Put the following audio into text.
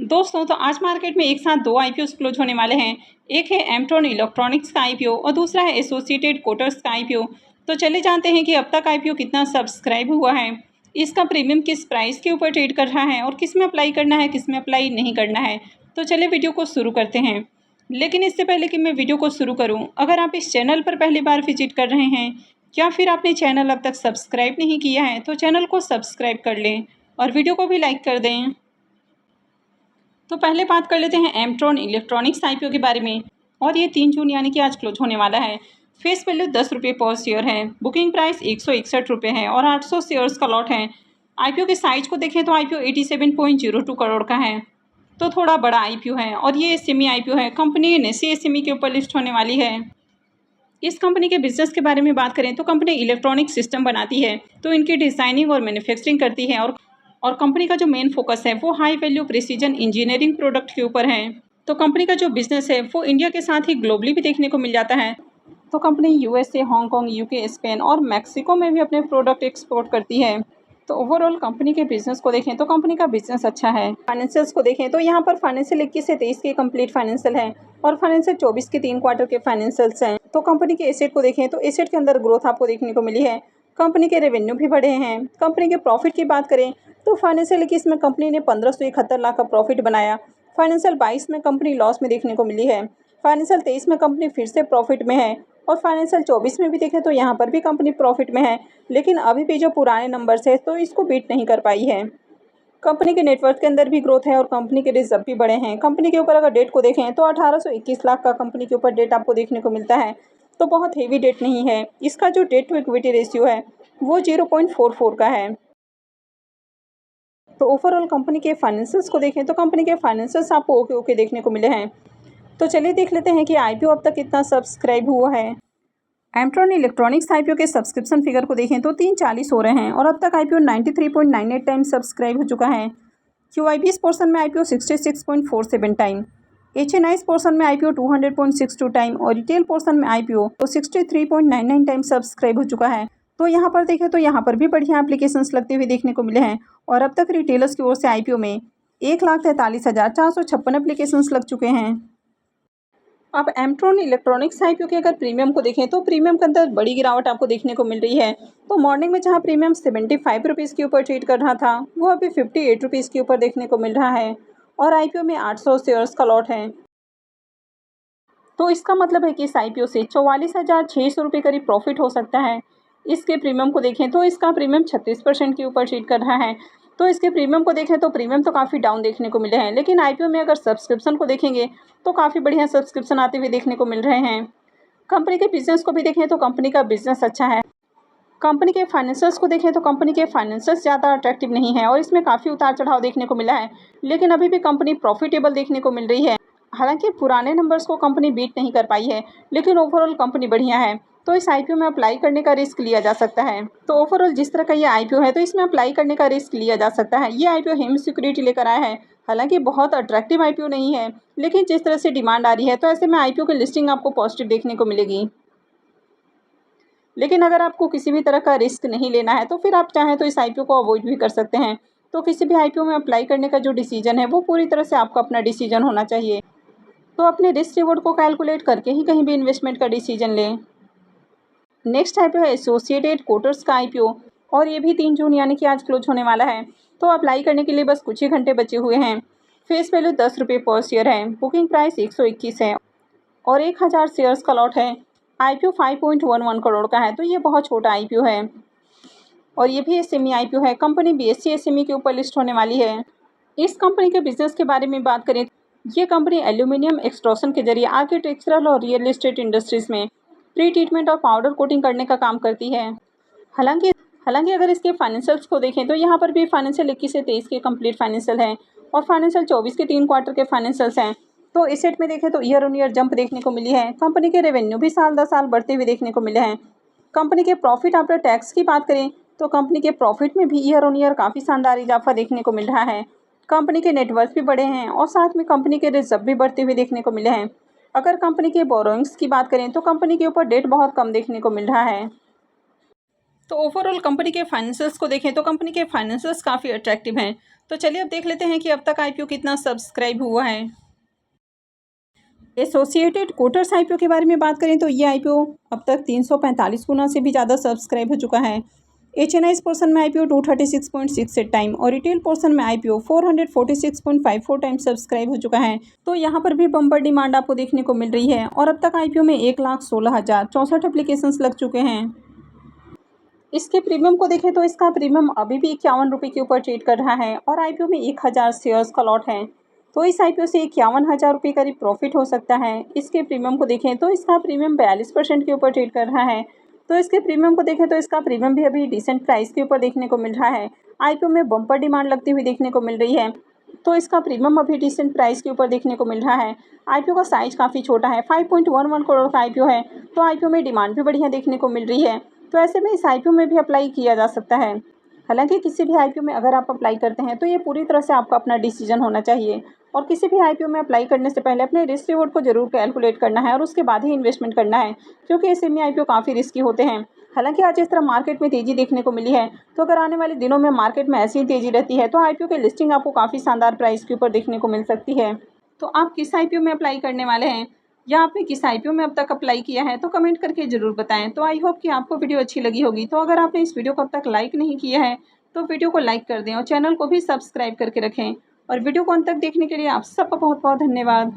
दोस्तों तो आज मार्केट में एक साथ दो आईपीओ क्लोज होने वाले हैं। एक है एमट्रॉन इलेक्ट्रॉनिक्स का आईपीओ और दूसरा है एसोसिएटेड कोटर्स का आईपीओ। तो चले जानते हैं कि अब तक आईपीओ कितना सब्सक्राइब हुआ है, इसका प्रीमियम किस प्राइस के ऊपर ट्रेड कर रहा है और किस में अप्लाई करना है, किस में अप्लाई नहीं करना है। तो चलिए वीडियो को शुरू करते हैं। लेकिन इससे पहले कि मैं वीडियो को शुरू करूँ, अगर आप इस चैनल पर पहली बार विजिट कर रहे हैं या फिर आपने चैनल अब तक सब्सक्राइब नहीं किया है तो चैनल को सब्सक्राइब कर लें और वीडियो को भी लाइक कर दें। तो पहले बात कर लेते हैं एमट्रॉन इलेक्ट्रॉनिक्स आईपीओ के बारे में। और ये 3 जून यानी कि आज क्लोज होने वाला है। फेस वैल्यू 10 रुपये पर शेयर है। बुकिंग प्राइस 161 रुपये है और 800 शेयर्स का लॉट है। आईपीओ के साइज को देखें तो आईपीओ 87.02 करोड़ का है, तो थोड़ा बड़ा आईपीओ है और ये सेमी आईपीओ है। कंपनी NSE के ऊपर लिस्ट होने वाली है। इस कंपनी के बिजनेस के बारे में बात करें तो कंपनी इलेक्ट्रॉनिक सिस्टम बनाती है, तो इनकी डिज़ाइनिंग और मैन्युफैक्चरिंग करती है और कंपनी का जो मेन फोकस है वो high value precision engineering product के ऊपर है। तो कंपनी का जो बिजनेस है वो इंडिया के साथ ही ग्लोबली भी देखने को मिल जाता है। तो company USA, Hong Kong, UK, Spain और मैक्सिको में भी अपने प्रोडक्ट एक्सपोर्ट करती है। तो ओवरऑल कंपनी के बिजनेस को देखें तो कंपनी का बिजनेस अच्छा है। फाइनेंशियल्स को देखें तो यहाँ पर फाइनेंशियल 21 से 23 के कंप्लीट फाइनेंशियल है और फाइनेंशियल 24 के 3 क्वार्टर के फाइनेंशियल्स हैं। तो कंपनी के एसेट को देखें तो एसेट के अंदर ग्रोथ आपको देखने को मिली है। कंपनी के रेवेन्यू भी बढ़े हैं। कंपनी के प्रॉफिट की बात करें तो फाइनेंशियल 21 में कंपनी ने 1571 लाख का प्रॉफिट बनाया। फाइनेंशियल 22 में कंपनी लॉस में देखने को मिली है। फाइनेंशियल 23 में कंपनी फिर से प्रॉफिट में है और फाइनेंशियल 24 में भी देखें तो यहाँ पर भी कंपनी प्रॉफिट में है, लेकिन अभी भी जो पुराने नंबर्स है तो इसको बीट नहीं कर पाई है। कंपनी के नेटवर्क के अंदर भी ग्रोथ है और कंपनी के रिजर्व भी बड़े हैं। कंपनी के ऊपर अगर डेट को देखें तो 1821 लाख का कंपनी के ऊपर डेट आपको देखने को मिलता है, तो बहुत हेवी डेट नहीं है। इसका जो डेट टू इक्विटी रेशियो है वो 0.44 का है। तो ओवरऑल कंपनी के फाइनेंशियल्स को देखें तो कंपनी के फाइनेंशियल्स आपको ओके देखने को मिले हैं। तो चलिए देख लेते हैं कि आईपीओ अब तक कितना सब्सक्राइब हुआ है। एमट्रॉन इलेक्ट्रॉनिक्स आईपीओ के सब्सक्रिप्शन फिगर को देखें तो 340 हो रहे हैं और अब तक आईपीओ 93.98 टाइम सब्सक्राइब हो चुका है। QIBs पोर्शन में आईपीओ 66.47 टाइम, HNIs पोर्शन में आईपीओ 200.62 टाइम और रिटेल पोर्शन में आईपीओ 63.99 टाइम सब्सक्राइब हो चुका है। तो यहाँ पर देखें तो यहाँ पर भी बढ़िया एप्लीकेशंस लगते हुए देखने को मिले हैं और अब तक रिटेलर्स की ओर से आईपीओ में 1,43,456 एप्लीकेशंस लग चुके हैं। अब एमट्रॉन इलेक्ट्रॉनिक्स आईपीओ के अगर प्रीमियम को देखें तो प्रीमियम के अंदर बड़ी गिरावट आपको देखने को मिल रही है। तो मॉर्निंग में जहां प्रीमियम 75 रुपीज़ के ऊपर ट्रेड कर रहा था वो अभी 58 रुपीज़ के ऊपर देखने को मिल रहा है और आईपीओ में 800 शेयर्स का लॉट है। तो इसका मतलब है कि इस आईपीओ से 44,600 रुपये करीब प्रॉफिट हो सकता है। इसके प्रीमियम को देखें तो इसका प्रीमियम 36% के ऊपर ट्रेड कर रहा है। तो इसके प्रीमियम को देखें तो प्रीमियम तो काफ़ी डाउन देखने को मिले हैं, लेकिन आईपीओ में अगर सब्सक्रिप्शन को देखेंगे तो काफ़ी बढ़िया सब्सक्रिप्शन आते हुए देखने को मिल रहे हैं। कंपनी के बिजनेस को भी देखें तो कंपनी का बिजनेस अच्छा है। कंपनी के फाइनेंशियल्स को देखें तो कंपनी के फाइनेंशियल्स ज़्यादा अट्रैक्टिव नहीं है और इसमें काफ़ी उतार चढ़ाव देखने को मिला है, लेकिन अभी भी कंपनी प्रॉफिटेबल देखने को मिल रही है। हालांकि पुराने नंबर्स को कंपनी बीट नहीं कर पाई है, लेकिन ओवरऑल कंपनी बढ़िया है, तो इस आईपीओ में अप्लाई करने का रिस्क लिया जा सकता है। तो ओवरऑल जिस तरह का ये आईपीओ है तो इसमें अप्लाई करने का रिस्क लिया जा सकता है। ये आईपीओ हेम सिक्योरिटी लेकर आया है। हालांकि बहुत अट्रैक्टिव आईपीओ नहीं है, लेकिन जिस तरह से डिमांड आ रही है तो ऐसे में आईपीओ की लिस्टिंग आपको पॉजिटिव देखने को मिलेगी। लेकिन अगर आपको किसी भी तरह का रिस्क नहीं लेना है तो फिर आप चाहें तो इस आईपीओ को अवॉइड भी कर सकते हैं। तो किसी भी आईपीओ में अप्लाई करने का जो डिसीजन है वो पूरी तरह से आपका अपना डिसीजन होना चाहिए। तो अपने रिस्क रिवॉर्ड को कैलकुलेट करके ही कहीं भी इन्वेस्टमेंट का डिसीजन लें। नेक्स्ट आईपीओ है एसोसिएटेड कोटर्स का आईपीओ और ये भी 3 जून यानी कि आज क्लोज होने वाला है। तो अप्लाई करने के लिए बस कुछ ही घंटे बचे हुए हैं। फेस वैल्यू 10 रुपये पर शेयर है। बुकिंग प्राइस 121 है और 1000 शेयर्स का लॉट है। आईपीओ 5.11 करोड़ का है, तो ये बहुत छोटा आईपीओ है और ये भी एसएमई आईपीओ है। कंपनी BSE SME के ऊपर लिस्ट होने वाली है। इस कंपनी के बिजनेस के बारे में बात करें, ये कंपनी एल्यूमिनियम एक्सट्रूशन के जरिए आर्किटेक्चरल और रियल एस्टेट इंडस्ट्रीज में प्री ट्रीटमेंट और पाउडर कोटिंग करने का काम करती है। हालांकि अगर इसके फाइनेंशियल्स को देखें तो यहाँ पर भी फाइनेंशियल 21 से 23 के कंप्लीट फाइनेंशियल है और फाइनेंशियल 24 के 3 क्वार्टर के फाइनेंशियल्स हैं। तो एसेट में देखें तो ईयर ऑन ईयर जंप देखने को मिली है। कंपनी के रेवेन्यू भी साल 10 साल बढ़ते हुए देखने को मिले हैं। कंपनी के प्रॉफिट आफ्टर टैक्स की बात करें तो कंपनी के प्रॉफिट में भी ईयर ऑन ईयर काफ़ी शानदार इजाफा देखने को मिल रहा है। कंपनी के नेटवर्थ भी बढ़े हैं और साथ में कंपनी के रिजर्व भी बढ़ते हुए देखने को मिले हैं। अगर कंपनी के बोरोइंग्स की बात करें तो कंपनी के ऊपर डेट बहुत कम देखने को मिल रहा है। तो ओवरऑल कंपनी के फाइनेंशियल्स को देखें तो कंपनी के फाइनेंशियल्स काफ़ी अट्रैक्टिव हैं। तो चलिए अब देख लेते हैं कि अब तक आईपीओ कितना सब्सक्राइब हुआ है। एसोसिएटेड कोटर्स आईपीओ के बारे में बात करें तो ये आईपीओ अब तक 345 गुना से भी ज़्यादा सब्सक्राइब हो चुका है। एचएनआईज पोर्सन में आईपीओ 236.68 टाइम और रिटेल पोर्सन में आईपीओ 446.54 टाइम सब्सक्राइब हो चुका है। तो यहाँ पर भी बम्पर डिमांड आपको देखने को मिल रही है और अब तक आईपीओ में 1,16,064 एप्लीकेशंस लग चुके हैं। इसके प्रीमियम को देखें तो इसका प्रीमियम अभी भी 51 रुपये के ऊपर ट्रेड कर रहा है और आईपीओ में 1000 शेयर्स का लॉट है। तो इस आईपीओ से 51,000 रुपये करीब प्रॉफिट हो सकता है। इसके प्रीमियम को देखें तो इसका प्रीमियम 42% के ऊपर ट्रेड कर रहा है। तो इसके प्रीमियम को देखें तो इसका प्रीमियम भी अभी डिसेंट प्राइस के ऊपर देखने को मिल रहा है। आईपीओ में बम्पर डिमांड लगती हुई देखने को मिल रही है, तो इसका प्रीमियम अभी डिसेंट प्राइस के ऊपर देखने को मिल रहा है। आईपीओ का साइज काफ़ी छोटा है, 5.11 करोड़ का आईपीओ है। तो आईपीओ में डिमांड भी बढ़िया देखने को मिल रही है, तो ऐसे में इस आईपीओ में भी अप्लाई किया जा सकता है। हालांकि किसी भी आईपीओ में अगर आप अप्लाई करते हैं तो ये पूरी तरह से आपका अपना डिसीजन होना चाहिए और किसी भी आईपीओ में अप्लाई करने से पहले अपने रिस्क रिवॉर्ड को जरूर कैलकुलेट करना है और उसके बाद ही इन्वेस्टमेंट करना है, क्योंकि ऐसे में आईपीओ काफ़ी रिस्की होते हैं। हालांकि आज इस तरह मार्केट में तेज़ी देखने को मिली है, तो अगर आने वाले दिनों में मार्केट में ऐसी ही तेज़ी रहती है तो आईपीओ की लिस्टिंग आपको काफ़ी शानदार प्राइस के ऊपर देखने को मिल सकती है। तो आप किस आईपीओ में अप्लाई करने वाले हैं या आपने किस आईपीओ में अब तक अप्लाई किया है, तो कमेंट करके ज़रूर बताएं। तो आई होप कि आपको वीडियो अच्छी लगी होगी। तो अगर आपने इस वीडियो को अब तक लाइक नहीं किया है तो वीडियो को लाइक कर दें और चैनल को भी सब्सक्राइब करके रखें। और वीडियो को अंत तक देखने के लिए आप सबका बहुत बहुत धन्यवाद।